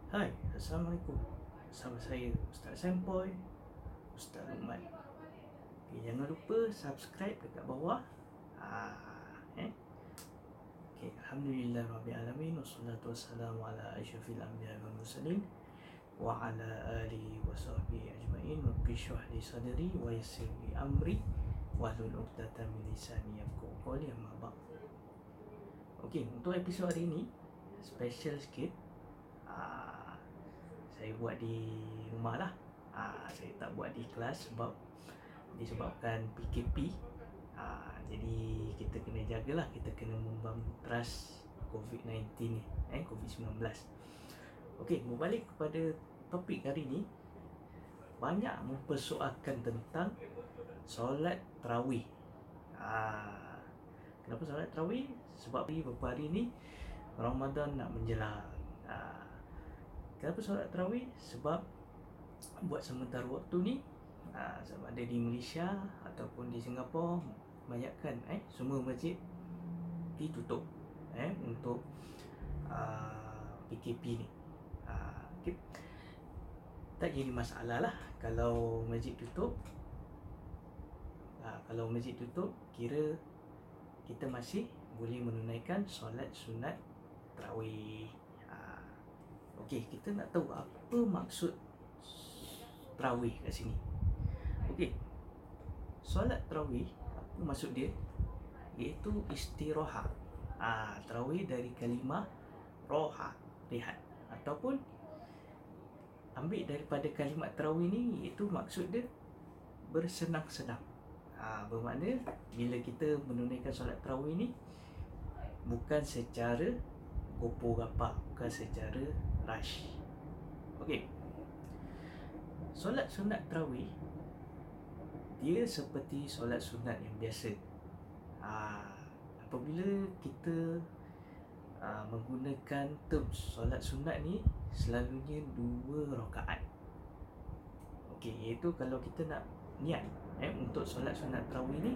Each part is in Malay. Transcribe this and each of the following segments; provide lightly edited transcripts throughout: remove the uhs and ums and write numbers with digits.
Hai, Assalamualaikum. Bersama saya Ustaz Sempoy, Ustaz Umat. Okay, jangan lupa subscribe dekat bawah. Okay, Alhamdulillah Rabbil Alamin. Wassalatu wassalamu ala asyrafil anbiya wal mursalin wa ala alihi wa sahbihi ajma'in. Rabbi shrah li sadri wa yassir li amri wahlul 'uqdatam min lisani yafqahu qawli, amma ba'd. Okey, untuk episod hari ini special sikit. Saya buat di rumah lah. Saya tak buat di kelas sebab disebabkan PKP. Jadi kita kena jagalah, kita kena membangun trust COVID-19 ni, COVID-19. Okey, berbalik kepada topik hari ni. Banyak mempersoalkan tentang solat tarawih. Kenapa solat tarawih? Sebab beberapa hari ni Ramadan nak menjelang. Kenapa solat tarawih? Sebab buat sementara waktu ni, sama ada di Malaysia ataupun di Singapura, banyakkan semua masjid ditutup untuk PKP ni. Okay. Tak jadi masalah lah kalau masjid tutup. Kalau masjid tutup, kira kita masih boleh menunaikan solat sunat tarawih. Okey, kita nak tahu apa maksud tarawih kat sini. Okey, solat tarawih, apa maksud dia? Iaitu istirahat. Tarawih dari kalimah roha, rehat, ataupun ambil daripada kalimat tarawih ni, iaitu maksud dia bersenang-senang. Bermakna bila kita menunaikan solat tarawih ni bukan secara gopoh-gapah, bukan secara rush. Okey, solat sunat tarawih dia seperti solat sunat yang biasa. Apabila kita menggunakan term solat sunat ni, selalunya 2 rakaat. Okey, iaitu kalau kita nak niat untuk solat sunat tarawih ni,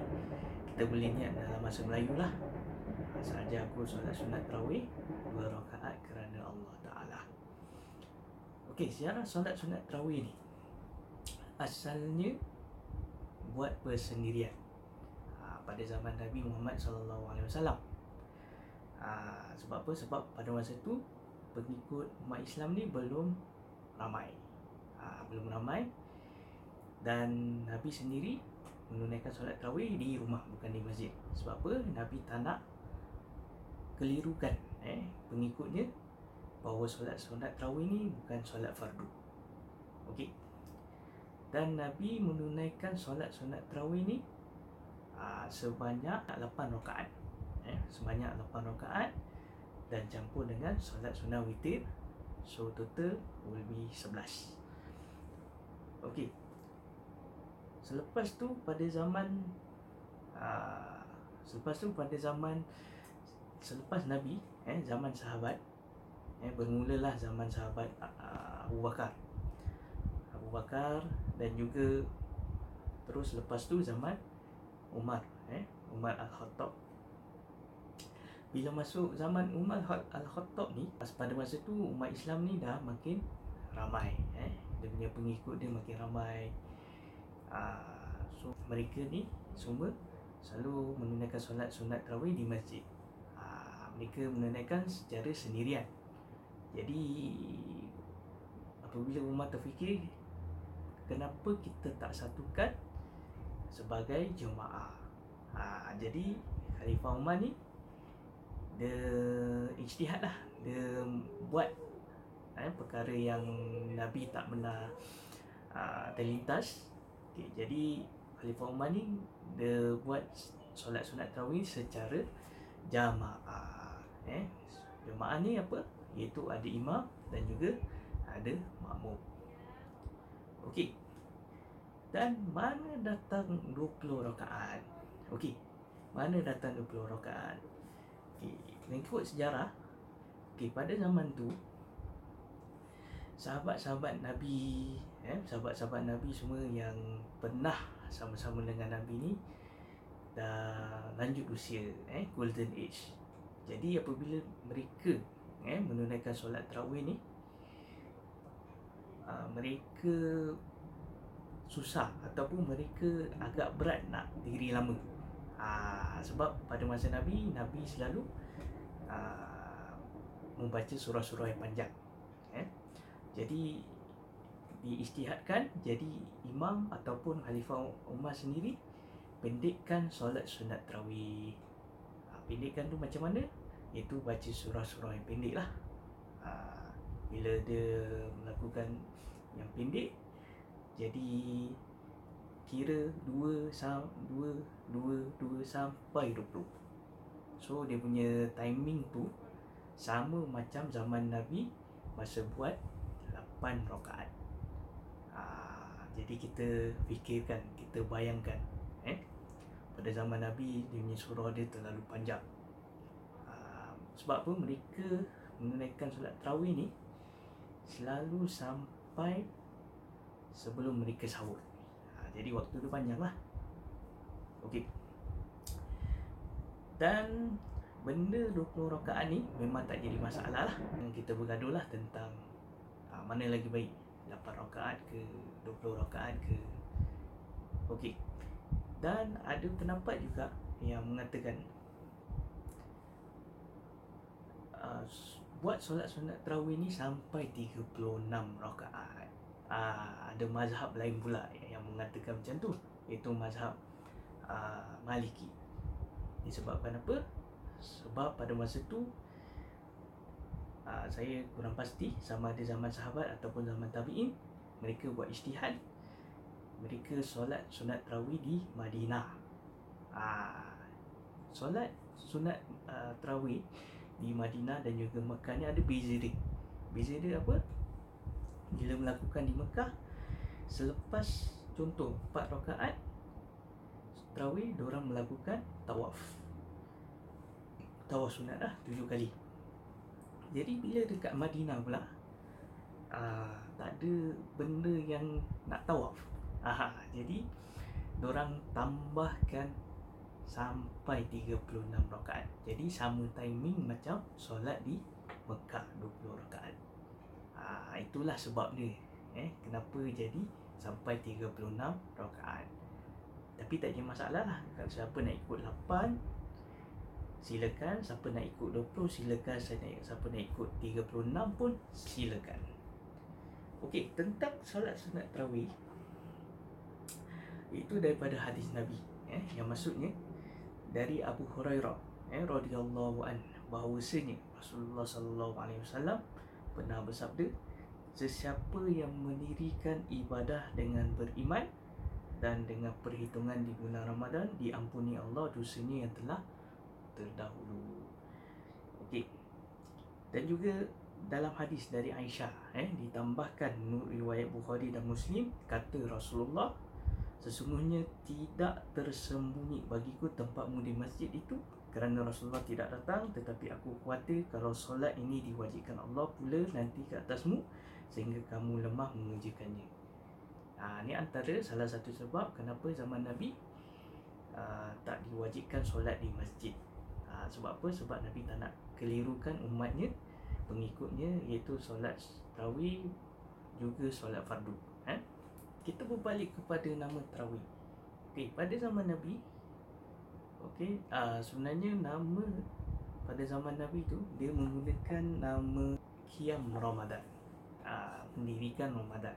kita boleh niat dalam bahasa Melayu lah. Saja aku solat sunat tarawih 2 rakaat kerana Allah Ta'ala. Okey, sejarah solat sunat tarawih ni asalnya buat bersendirian pada zaman Nabi Muhammad SAW. Sebab apa? Sebab pada masa tu pengikut umat Islam ni belum ramai. Dan Nabi sendiri menunaikan solat tarawih di rumah, bukan di masjid. Sebab apa? Nabi tak nak kelirukan pengikutnya bahawa solat sunat tarawih ni bukan solat fardu. Okey. Dan Nabi menunaikan solat sunat tarawih ni sebanyak 8 rakaat. Sebanyak 8 rakaat dan campur dengan solat sunat witir. So total will be 11. Okey. Selepas tu pada zaman selepas Nabi, zaman sahabat, bermulalah zaman sahabat Abu Bakar dan juga terus lepas tu zaman Umar Al-Khattab. Bila masuk zaman Umar Al-Khattab ni, pada masa tu umat Islam ni dah makin ramai, dia punya pengikut dia makin ramai. So mereka ni semua selalu menunaikan solat sunat tarawih di masjid. Mereka menunaikan secara sendirian. Jadi apabila Umar terfikir, kenapa kita tak satukan sebagai jemaah? Jadi Khalifah Umar ni dia ijtihad lah, dia buat perkara yang Nabi tak pernah terlintas. Okay, jadi Khalifah Umar ni dia buat solat sunat tarawih secara jamaah. Jemaah ni apa? Iaitu ada imam dan juga ada makmum. Okey. Dan mana datang 20 rakaat? Okey. Mana datang 20 rakaat? Okey, mengikut sejarah, pada zaman tu sahabat-sahabat Nabi, sahabat-sahabat Nabi semua yang pernah sama-sama dengan Nabi ni dah lanjut usia, golden age. Jadi apabila mereka menunaikan solat tarawih ni, mereka susah ataupun mereka agak berat nak diri lama. Sebab pada masa Nabi selalu membaca surah-surah yang panjang. Jadi diijtihadkan jadi imam ataupun Khalifah Umar sendiri pendekkan solat sunat tarawih. Pendekkan tu macam mana? Iaitu baca surah-surah yang pendek lah. Bila dia melakukan yang pendek, jadi kira 2 sampai 20. So dia punya timing tu sama macam zaman Nabi masa buat 8 rakaat. Jadi kita fikirkan, kita bayangkan pada zaman Nabi dia punya surah dia terlalu panjang. Sebab apa? Mereka menunaikan solat tarawih ni selalu sampai sebelum mereka sahur. Jadi waktu tu panjang lah. Okey. Dan benda 20 rakaat ni memang tak jadi masalah lah. Kita bergaduh lah tentang mana lagi baik, 8 rakaat ke 20 rakaat ke. Okey. Dan ada pendapat juga yang mengatakan buat solat sunat tarawih ni sampai 36 rakaat. Ada mazhab lain pula yang mengatakan macam tu, iaitu mazhab Maliki. Disebabkan apa? Sebab pada masa tu saya kurang pasti sama ada zaman sahabat ataupun zaman tabi'in, mereka buat ijtihad, mereka solat sunat tarawih di Madinah. Solat sunat tarawih di Madinah dan juga Mekah ni ada beza dia. Beza dia apa? Bila melakukan di Mekah, selepas contoh 4 rakaat tarawih, diorang melakukan tawaf sunat lah 7 kali. Jadi bila dekat Madinah pula tak ada benda yang nak tawaf. Jadi diorang tambahkan sampai 36 rakaat. Jadi sama timing macam solat di Mekah 20 rakaat. Itulah sebabnya kenapa jadi sampai 36 rakaat. Tapi tak ada masalah lah. Kalau siapa nak ikut 8, silakan. Siapa nak ikut 20, silakan. Siapa nak ikut 36 pun silakan. Okey, tentang solat sunat tarawih, itu daripada hadis Nabi yang maksudnya dari Abu Hurairah radhiyallahu anhu, bahawasanya Rasulullah sallallahu alaihi wasallam pernah bersabda, sesiapa yang mendirikan ibadah dengan beriman dan dengan perhitungan di bulan Ramadan, diampuni Allah dosanya yang telah terdahulu. Okey. Dan juga dalam hadis dari Aisyah ditambahkan menurut riwayat Bukhari dan Muslim, kata Rasulullah, sesungguhnya tidak tersembunyi bagiku tempatmu di masjid itu, kerana Rasulullah tidak datang, tetapi aku khawatir kalau solat ini diwajibkan Allah pula nanti ke atasmu sehingga kamu lemah mengerjakannya. Ini antara salah satu sebab kenapa zaman Nabi tak diwajibkan solat di masjid. Sebab apa? Sebab Nabi tak nak kelirukan umatnya, pengikutnya, iaitu solat tarawih juga solat fardu. Kita berbalik kepada nama tarawih. Okey, pada zaman Nabi, sebenarnya nama pada zaman Nabi tu dia menggunakan nama Qiyam Ramadan, mendirikan Ramadan,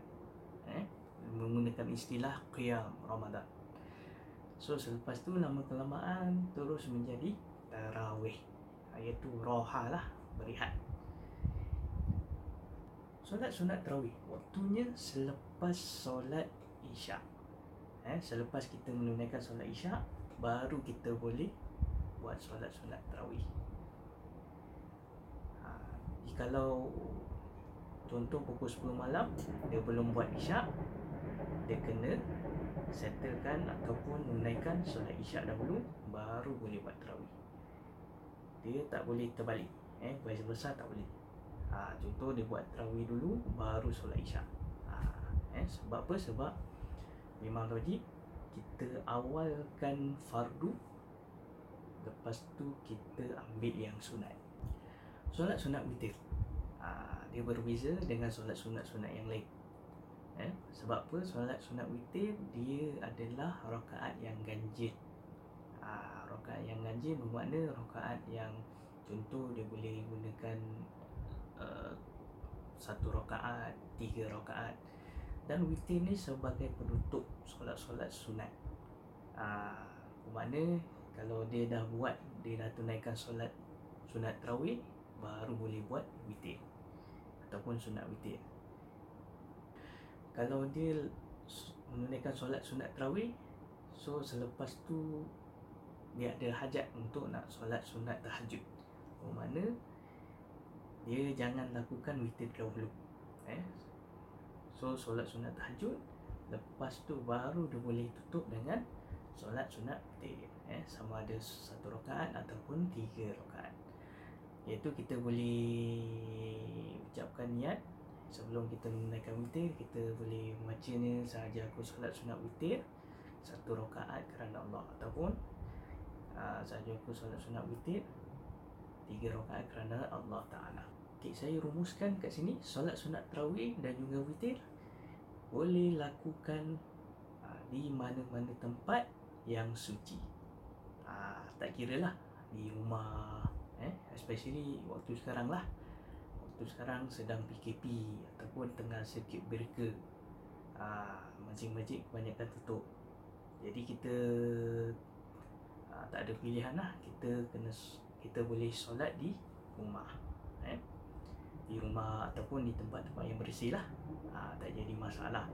menggunakan istilah Qiyam Ramadan. So selepas tu nama kelamaan terus menjadi tarawih, iaitu roha lah, berehat. Solat sunat tarawih waktunya selepas solat isyak. Selepas kita menunaikan solat isyak, baru kita boleh buat solat sunat tarawih. Kalau contoh pukul 10 malam dia belum buat isyak, dia kena settlekan ataupun menunaikan solat isyak dahulu, baru boleh buat tarawih. Dia tak boleh terbalik, vice versa tak boleh. Contoh dia buat tarawih dulu baru solat isyak. Sebab apa? Sebab memang wajib kita awalkan fardu, lepas tu kita ambil yang sunat. Solat sunat witir dia berbeza dengan solat sunat-sunat yang lain. Sebab apa? Solat sunat witir dia adalah rakaat yang ganjil. Rakaat yang ganjil bermakna rakaat yang contoh dia boleh gunakan satu rakaat, 3 rakaat. Dan witir ni sebagai penutup solat-solat sunat. Bermakna kalau dia dah tunaikan solat sunat tarawih, baru boleh buat witir ataupun sunat witir. Kalau dia menunaikan solat sunat tarawih, so selepas tu dia ada hajat untuk nak solat sunat tahajud. Bermakna dia jangan lakukan witir dahulu. So solat sunat tahajud, lepas tu baru dia boleh tutup dengan solat sunat witir. Sama ada 1 rakaat ataupun 3 rakaat. Iaitu kita boleh ucapkan niat sebelum kita menunaikan witir, kita boleh membacanya sahaja aku solat sunat witir 1 rakaat kerana Allah, ataupun sahaja aku solat sunat witir 3 rakaat kerana Allah Ta'ala. Okay, saya rumuskan kat sini, solat sunat tarawih dan juga witir boleh lakukan di mana-mana tempat yang suci. Tak kira lah di rumah, especially waktu sekarang lah. Waktu sekarang sedang PKP ataupun tengah circuit breaker, masjid-masjid kebanyakan tutup. Jadi kita tak ada pilihan lah, kita boleh solat di rumah, di rumah ataupun di tempat-tempat yang bersih lah. Tak jadi masalah.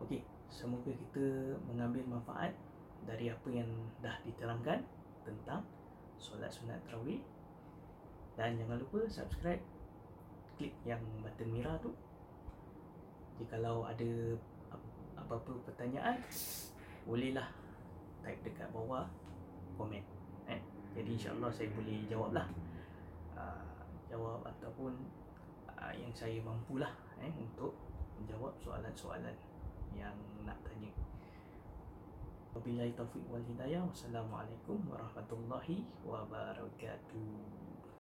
Okey, semoga kita mengambil manfaat dari apa yang dah diterangkan tentang solat sunat tarawih. Dan jangan lupa subscribe, klik yang button merah tu. Jikalau ada apa-apa pertanyaan, bolehlah type dekat bawah komen. Jadi insyaAllah saya boleh jawab lah, jawab ataupun yang saya mampulah untuk menjawab soalan-soalan yang nak tanya. Wabillahi taufiq wal hidayah. Wassalamualaikum warahmatullahi wabarakatuh.